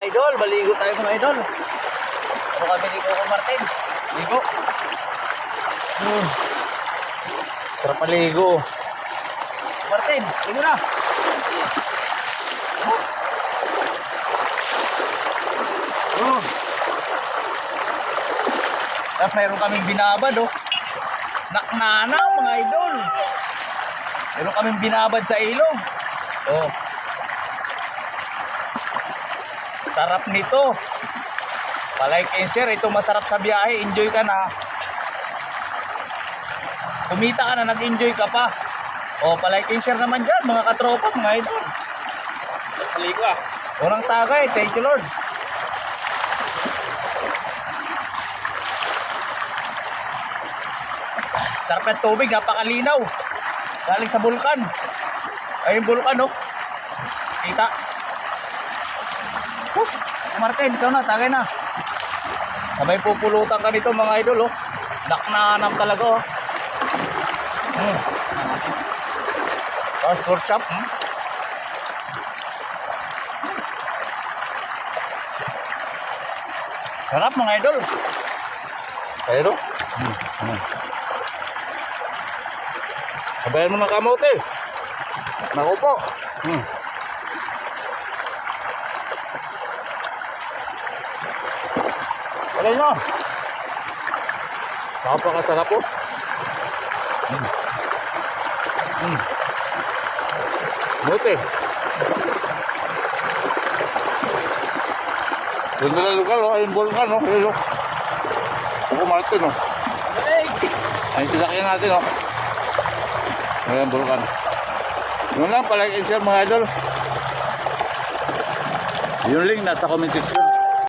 Idol, maligo tayo mga idol. Ano kami ni Coco Martin? Ligo. Sarap maligo. Martin, ligo na. Tapos mayroon kaming binabad Naknana mga idol. Mayroon kaming binabad sa ilog. Sarap nito. Palike and share. Ito masarap sa biyahe. Enjoy ka na. Kumita ka na, nag-enjoy ka pa. Palike and share naman dyan mga katropa, mga idol. Maligo Unang tagay. Thank you Lord. Sarap ng tubig, napakalinaw. Galing sa bulkan. Ayun bulkan Kita. Martin, ikaw na, tagay na. Sabay pupulutan ka nito mga idol Naknanam talaga Tapos pork chop Sarap mga idol. Pero sabayan mo ng kamote. Naku po. Wala nyo. Napakasarap po. Mote. Ganda na lugar ayun bulkan ayun Coco Martin ayun sasakyan natin ayun bulkan. Yun lang, palike and share mga idol. Yung link nasa comment section.